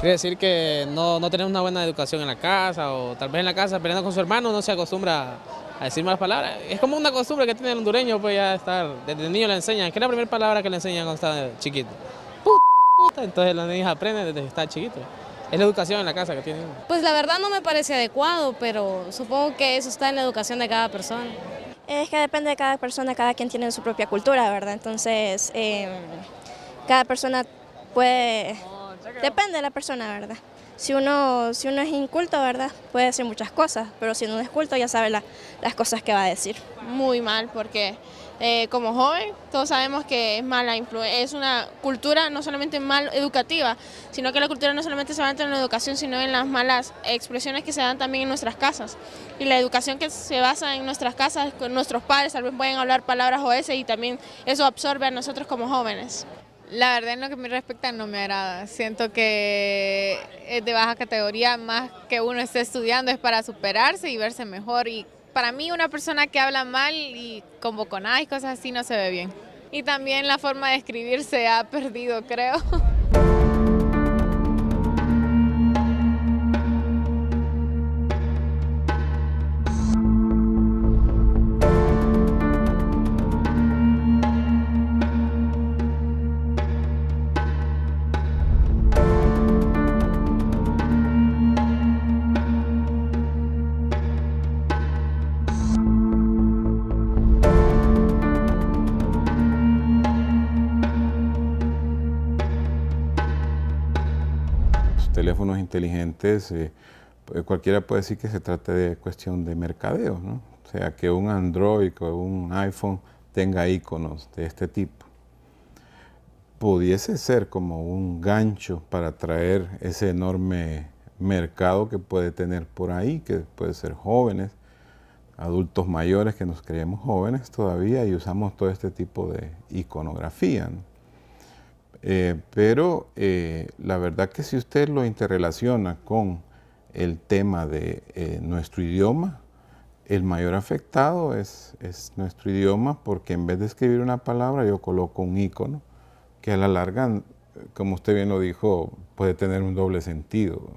Quiere decir que no tenemos una buena educación en la casa, o tal vez en la casa peleando con su hermano no se acostumbra a decir malas palabras. Es como una costumbre que tiene el hondureño, pues ya estar, desde niño le enseñan, ¿qué es la primera palabra que le enseñan cuando está chiquito? Puta, entonces los niños aprenden desde que está chiquito. Es la educación en la casa que tienen. Pues la verdad no me parece adecuado, pero supongo que eso está en la educación de cada persona. Es que depende de cada persona, cada quien tiene su propia cultura, ¿verdad? Entonces, cada persona puede, depende de la persona, ¿verdad? Si uno es inculto, ¿verdad? Puede decir muchas cosas, pero si uno es culto ya sabe las cosas que va a decir. Muy mal, porque como joven todos sabemos que es mala es una cultura no solamente mal educativa, sino que la cultura no solamente se basa en la educación, sino en las malas expresiones que se dan también en nuestras casas. Y la educación que se basa en nuestras casas, con nuestros padres, tal vez pueden hablar palabras oeces y también eso absorbe a nosotros como jóvenes. La verdad, en lo que me respecta, no me agrada. Siento que es de baja categoría, más que uno esté estudiando, es para superarse y verse mejor. Y para mí, una persona que habla mal y con boconadas y cosas así no se ve bien. Y también la forma de escribir se ha perdido, creo. Teléfonos inteligentes, cualquiera puede decir que se trata de cuestión de mercadeo, ¿no? O sea, que un Android o un iPhone tenga iconos de este tipo. Pudiese ser como un gancho para atraer ese enorme mercado que puede tener por ahí, que puede ser jóvenes, adultos mayores que nos creemos jóvenes todavía y usamos todo este tipo de iconografía, ¿no? Pero la verdad que si usted lo interrelaciona con el tema de nuestro idioma, el mayor afectado es nuestro idioma, porque en vez de escribir una palabra yo coloco un icono que a la larga, como usted bien lo dijo, puede tener un doble sentido.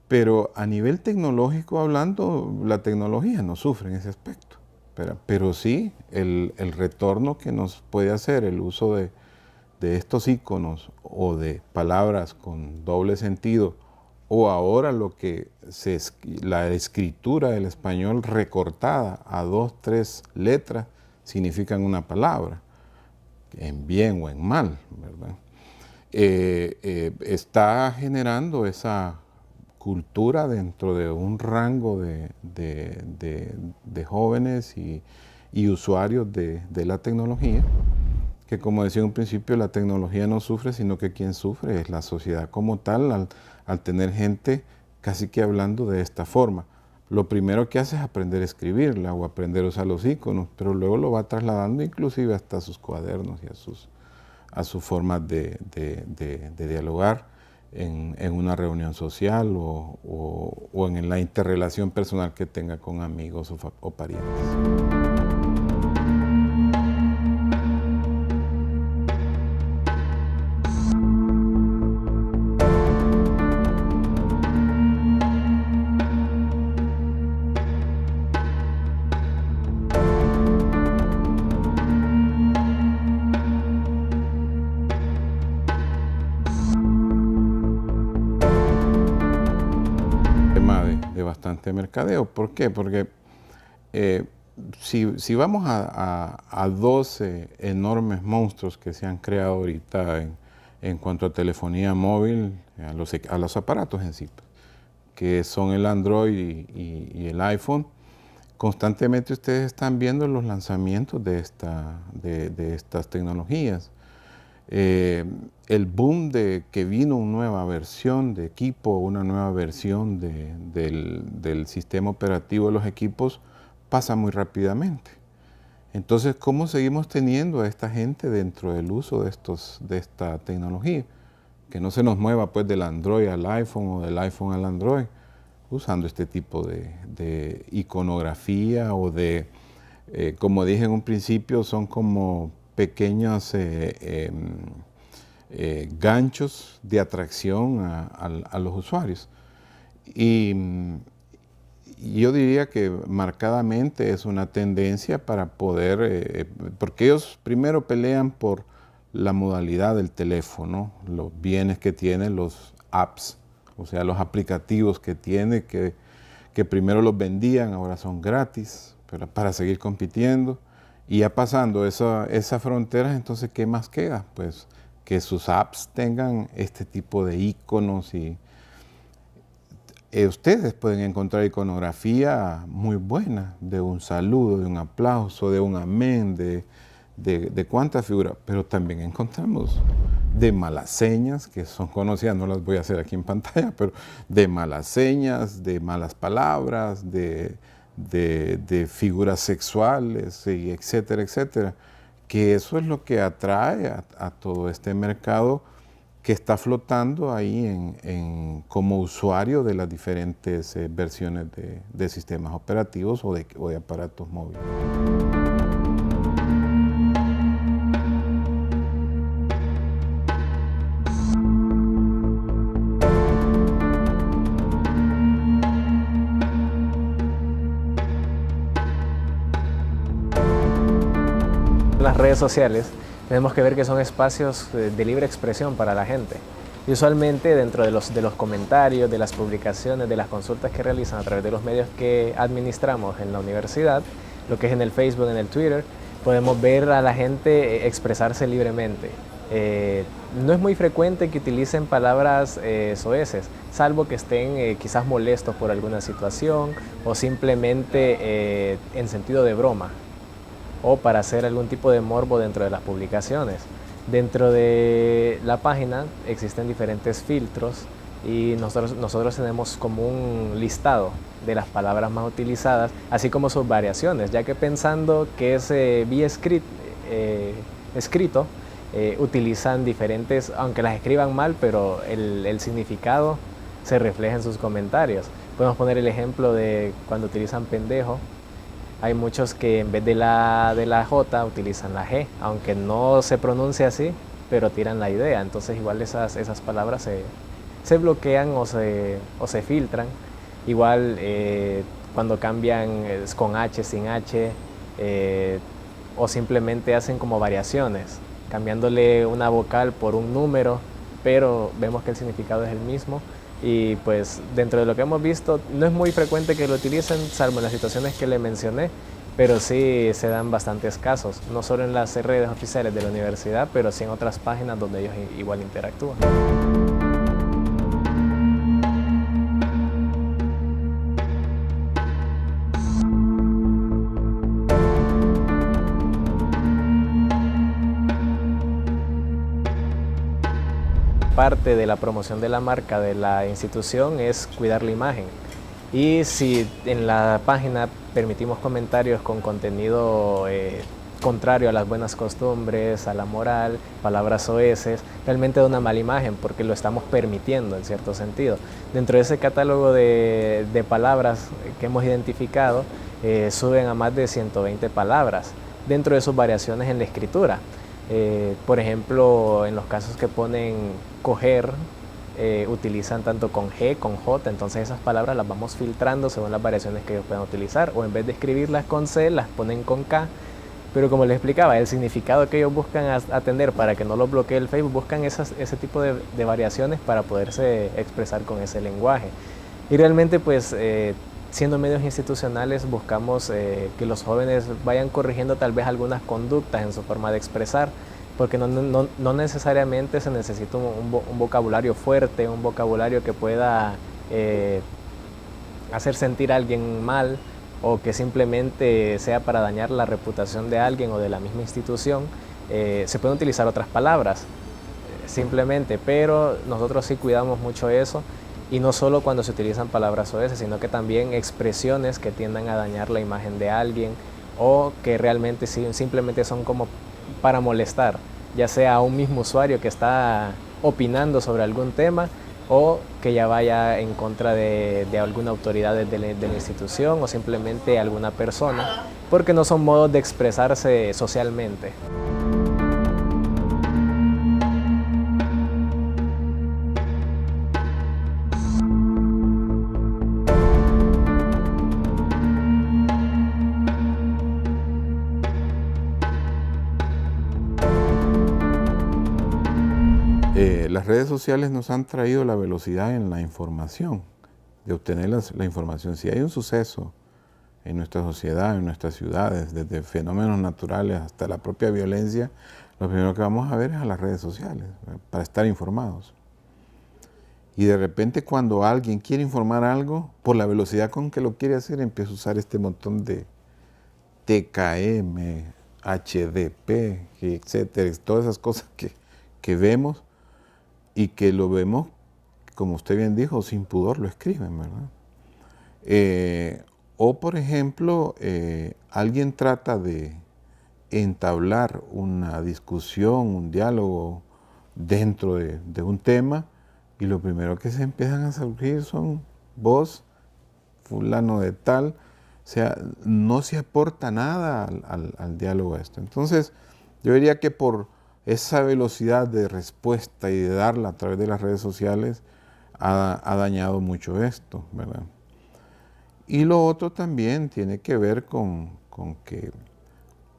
Pero a nivel tecnológico hablando, la tecnología no sufre en ese aspecto. Pero sí el retorno que nos puede hacer el uso de estos iconos o de palabras con doble sentido, o ahora lo que la escritura del español recortada a 2, 3 letras significan una palabra, en bien o en mal, ¿verdad? Está generando esa cultura dentro de un rango de jóvenes y usuarios de la tecnología, que como decía en un principio, la tecnología no sufre, sino que quien sufre es la sociedad como tal, al tener gente casi que hablando de esta forma. Lo primero que hace es aprender a escribirla o aprender a usar los iconos, pero luego lo va trasladando inclusive hasta sus cuadernos y a sus formas de dialogar en una reunión social o en la interrelación personal que tenga con amigos o parientes. De bastante mercadeo. ¿Por qué? Porque si vamos a 12 enormes monstruos que se han creado ahorita en cuanto a telefonía móvil, a los aparatos en sí, que son el Android y el iPhone, constantemente ustedes están viendo los lanzamientos de estas tecnologías. El boom de que vino una nueva versión de equipo, una nueva versión del sistema operativo de los equipos pasa muy rápidamente. Entonces, ¿cómo seguimos teniendo a esta gente dentro del uso de esta tecnología? Que no se nos mueva pues del Android al iPhone o del iPhone al Android, usando este tipo de iconografía o como dije en un principio, son como pequeños ganchos de atracción a los usuarios. Y yo diría que marcadamente es una tendencia para poder, porque ellos primero pelean por la modalidad del teléfono, los bienes que tiene, los apps, o sea, los aplicativos que tiene, que primero los vendían, ahora son gratis, pero para seguir compitiendo. Y ya pasando esas fronteras, entonces, ¿qué más queda? Pues que sus apps tengan este tipo de iconos y ustedes pueden encontrar iconografía muy buena, de un saludo, de un aplauso, de un amén, de cuántas figuras, pero también encontramos de malas señas, que son conocidas, no las voy a hacer aquí en pantalla, pero de malas señas, de malas palabras, de figuras sexuales, y etcétera, etcétera, que eso es lo que atrae a todo este mercado que está flotando ahí como usuario de las diferentes versiones de sistemas operativos o de aparatos móviles. Las redes sociales tenemos que ver que son espacios de libre expresión para la gente. Y usualmente dentro de los comentarios, de las publicaciones, de las consultas que realizan a través de los medios que administramos en la universidad, lo que es en el Facebook, en el Twitter, podemos ver a la gente expresarse libremente. No es muy frecuente que utilicen palabras soeces, salvo que estén quizás molestos por alguna situación o simplemente en sentido de broma, o para hacer algún tipo de morbo dentro de las publicaciones. Dentro de la página existen diferentes filtros y nosotros tenemos como un listado de las palabras más utilizadas, así como sus variaciones, ya que pensando que es vía escrito, utilizan diferentes, aunque las escriban mal, pero el significado se refleja en sus comentarios. Podemos poner el ejemplo de cuando utilizan pendejo. Hay muchos que en vez de la J utilizan la G, aunque no se pronuncia así, pero tiran la idea. Entonces igual esas palabras se bloquean o se filtran. Igual cuando cambian con H, sin H, o simplemente hacen como variaciones, cambiándole una vocal por un número, pero vemos que el significado es el mismo. Y pues dentro de lo que hemos visto, no es muy frecuente que lo utilicen, salvo en las situaciones que le mencioné, pero sí se dan bastantes casos, no solo en las redes oficiales de la universidad, pero sí en otras páginas donde ellos igual interactúan. Parte de la promoción de la marca de la institución es cuidar la imagen. Y si en la página permitimos comentarios con contenido contrario a las buenas costumbres, a la moral, palabras soeces, realmente da una mala imagen porque lo estamos permitiendo en cierto sentido. Dentro de ese catálogo de palabras que hemos identificado, suben a más de 120 palabras dentro de sus variaciones en la escritura. Por ejemplo, en los casos que ponen coger, utilizan tanto con G, con J, entonces esas palabras las vamos filtrando según las variaciones que ellos puedan utilizar, o en vez de escribirlas con C, las ponen con K, pero como les explicaba, el significado que ellos buscan atender para que no los bloquee el Facebook, buscan ese tipo de variaciones para poderse expresar con ese lenguaje. Y realmente pues siendo medios institucionales buscamos que los jóvenes vayan corrigiendo tal vez algunas conductas en su forma de expresar, porque no necesariamente se necesita un vocabulario fuerte, un vocabulario que pueda hacer sentir a alguien mal o que simplemente sea para dañar la reputación de alguien o de la misma institución. Se pueden utilizar otras palabras simplemente, pero nosotros sí cuidamos mucho eso. Y no solo cuando se utilizan palabras soeces, sino que también expresiones que tiendan a dañar la imagen de alguien o que realmente simplemente son como para molestar, ya sea a un mismo usuario que está opinando sobre algún tema o que ya vaya en contra de alguna autoridad de la institución o simplemente alguna persona, porque no son modos de expresarse socialmente. Las redes sociales nos han traído la velocidad en la información, de obtener la información. Si hay un suceso en nuestra sociedad, en nuestras ciudades, desde fenómenos naturales hasta la propia violencia, lo primero que vamos a ver es a las redes sociales, para estar informados. Y de repente cuando alguien quiere informar algo, por la velocidad con que lo quiere hacer, empieza a usar este montón de TKM, HDP, etcétera, todas esas cosas que vemos y que lo vemos, como usted bien dijo, sin pudor lo escriben, ¿verdad? O por ejemplo, alguien trata de entablar una discusión, un diálogo dentro de un tema y lo primero que se empiezan a surgir son vos, fulano de tal, o sea, no se aporta nada al diálogo esto. Entonces, yo diría que por esa velocidad de respuesta y de darla a través de las redes sociales ha dañado mucho esto, ¿verdad? Y lo otro también tiene que ver con que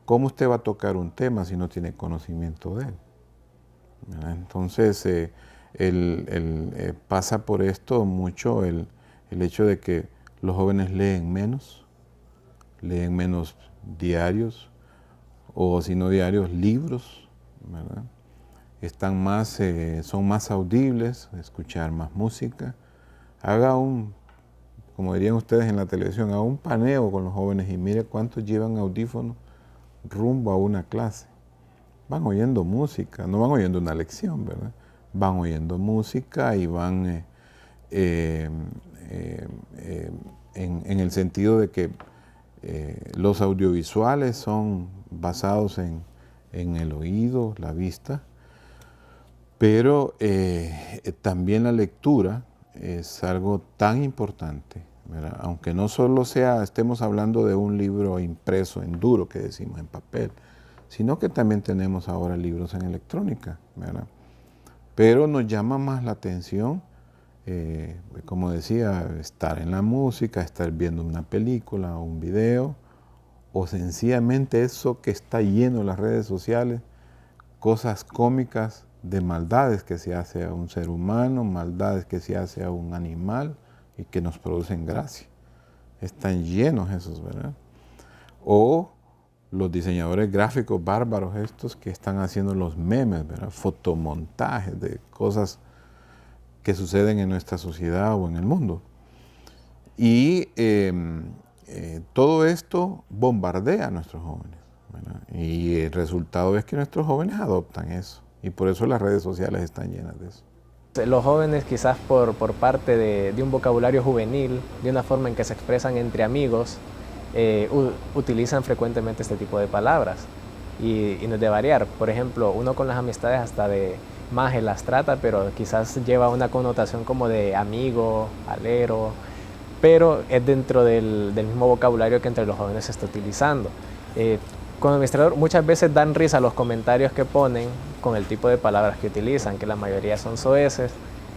cómo usted va a tocar un tema si no tiene conocimiento de él, ¿verdad? Entonces, pasa por esto mucho el hecho de que los jóvenes leen menos diarios, o si no diarios, libros, ¿verdad? Están más, son más audibles, escuchar más música. Haga como dirían ustedes en la televisión, haga un paneo con los jóvenes y mire cuántos llevan audífonos rumbo a una clase. Van oyendo música, no van oyendo una lección, ¿verdad? Van oyendo música y van en el sentido de que los audiovisuales son basados en el oído, la vista, pero también la lectura es algo tan importante, ¿verdad? Aunque no solo estemos hablando de un libro impreso en duro, que decimos en papel, sino que también tenemos ahora libros en electrónica, ¿verdad? Pero nos llama más la atención, como decía, estar en la música, estar viendo una película o un video, o sencillamente eso que está lleno en las redes sociales, cosas cómicas de maldades que se hace a un ser humano, maldades que se hace a un animal y que nos producen gracia. Están llenos esos, ¿verdad? O los diseñadores gráficos bárbaros estos que están haciendo los memes, ¿verdad? Fotomontajes de cosas que suceden en nuestra sociedad o en el mundo. Y todo esto bombardea a nuestros jóvenes, ¿verdad? Y el resultado es que nuestros jóvenes adoptan eso. Y por eso las redes sociales están llenas de eso. Los jóvenes quizás por parte de un vocabulario juvenil, de una forma en que se expresan entre amigos, utilizan frecuentemente este tipo de palabras. Y no es de variar. Por ejemplo, uno con las amistades hasta de maje las trata, pero quizás lleva una connotación como de amigo, alero, pero es dentro del mismo vocabulario que entre los jóvenes se está utilizando. Como administrador muchas veces dan risa los comentarios que ponen con el tipo de palabras que utilizan, que la mayoría son soeces,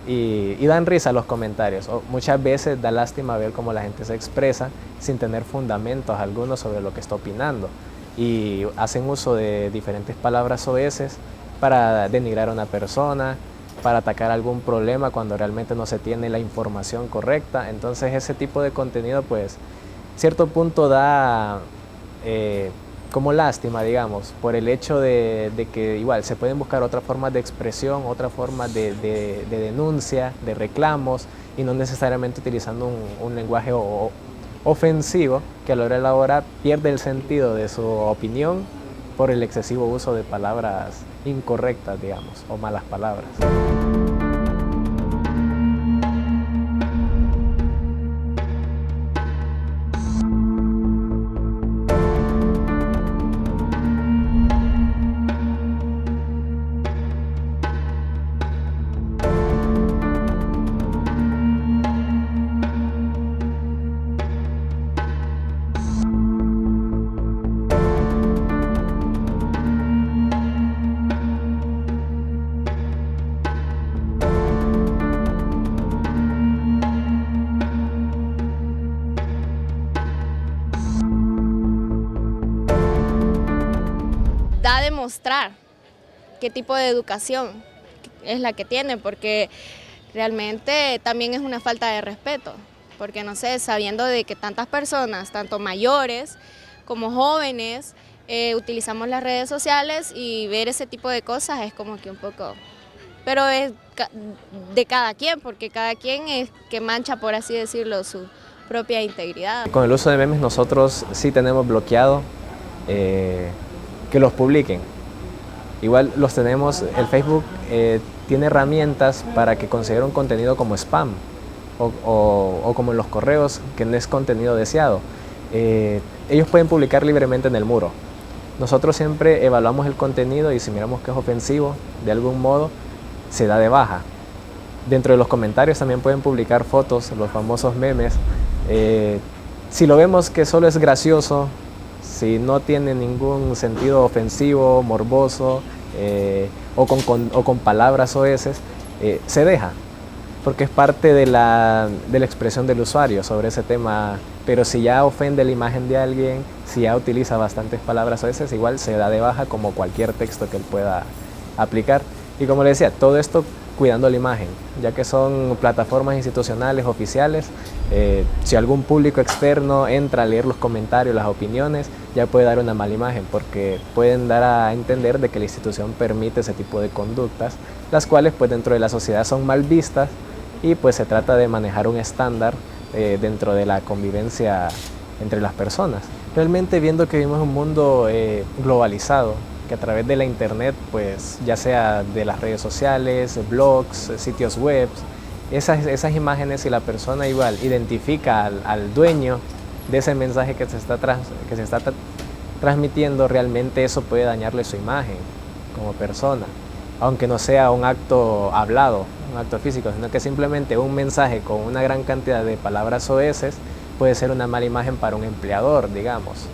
y dan risa los comentarios. O muchas veces da lástima ver cómo la gente se expresa sin tener fundamentos algunos sobre lo que está opinando, y hacen uso de diferentes palabras soeces para denigrar a una persona, para atacar algún problema cuando realmente no se tiene la información correcta. Entonces ese tipo de contenido, pues, cierto punto da como lástima, digamos, por el hecho de que igual se pueden buscar otras formas de expresión, otras formas de denuncia, de reclamos, y no necesariamente utilizando un lenguaje ofensivo que a la hora de la hora pierde el sentido de su opinión por el excesivo uso de palabras incorrectas, digamos, o malas palabras. Da a demostrar qué tipo de educación es la que tiene, porque realmente también es una falta de respeto, porque no sé, sabiendo de que tantas personas, tanto mayores como jóvenes, utilizamos las redes sociales y ver ese tipo de cosas es como que un poco, pero es de cada quien, porque cada quien es que mancha, por así decirlo, su propia integridad. Con el uso de memes nosotros sí tenemos bloqueado que los publiquen. Igual los tenemos, el Facebook tiene herramientas para que considere un contenido como spam o como en los correos, que no es contenido deseado. Ellos pueden publicar libremente en el muro. Nosotros siempre evaluamos el contenido y si miramos que es ofensivo, de algún modo, se da de baja. Dentro de los comentarios también pueden publicar fotos, los famosos memes. Si lo vemos que solo es gracioso, si no tiene ningún sentido ofensivo, morboso o con palabras soeces, se deja, porque es parte de la expresión del usuario sobre ese tema. Pero si ya ofende la imagen de alguien, si ya utiliza bastantes palabras soeces, igual se da de baja como cualquier texto que él pueda aplicar. Y como le decía, todo esto cuidando la imagen, ya que son plataformas institucionales oficiales. Si algún público externo entra a leer los comentarios, las opiniones, ya puede dar una mala imagen, porque pueden dar a entender de que la institución permite ese tipo de conductas, las cuales pues dentro de la sociedad son mal vistas, y pues se trata de manejar un estándar dentro de la convivencia entre las personas. Realmente viendo que vivimos un mundo globalizado, que a través de la internet, pues ya sea de las redes sociales, blogs, sitios web, esas imágenes, si la persona igual identifica al dueño de ese mensaje que se está transmitiendo, realmente eso puede dañarle su imagen como persona, aunque no sea un acto hablado, un acto físico, sino que simplemente un mensaje con una gran cantidad de palabras soeces puede ser una mala imagen para un empleador, digamos.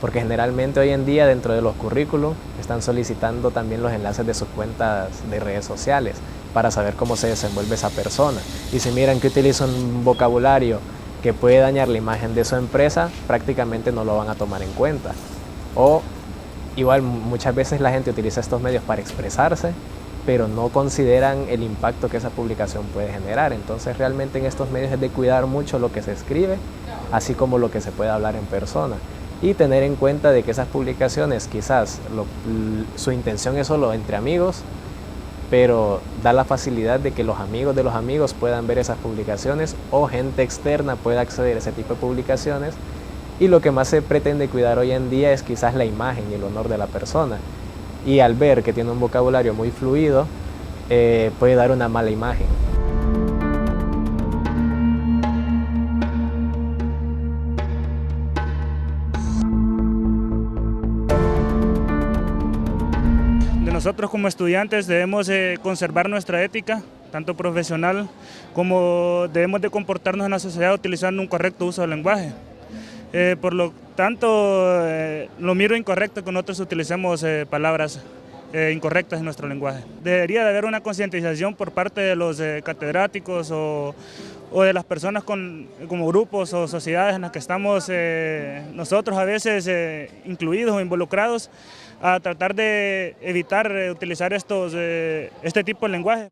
Porque generalmente hoy en día dentro de los currículos están solicitando también los enlaces de sus cuentas de redes sociales para saber cómo se desenvuelve esa persona. Y si miran que utiliza un vocabulario que puede dañar la imagen de su empresa, prácticamente no lo van a tomar en cuenta. O igual muchas veces la gente utiliza estos medios para expresarse, pero no consideran el impacto que esa publicación puede generar. Entonces realmente en estos medios es de cuidar mucho lo que se escribe, así como lo que se puede hablar en persona. Y tener en cuenta de que esas publicaciones quizás su intención es solo entre amigos, pero da la facilidad de que los amigos de los amigos puedan ver esas publicaciones o gente externa pueda acceder a ese tipo de publicaciones. Y lo que más se pretende cuidar hoy en día es quizás la imagen y el honor de la persona. Y al ver que tiene un vocabulario muy fluido, puede dar una mala imagen. Nosotros como estudiantes debemos conservar nuestra ética, tanto profesional como debemos de comportarnos en la sociedad utilizando un correcto uso del lenguaje. Por lo tanto, lo miro incorrecto que nosotros utilicemos palabras incorrectas en nuestro lenguaje. Debería de haber una concientización por parte de los catedráticos o de las personas como grupos o sociedades en las que estamos nosotros a veces incluidos o involucrados, a tratar de evitar utilizar este tipo de lenguaje.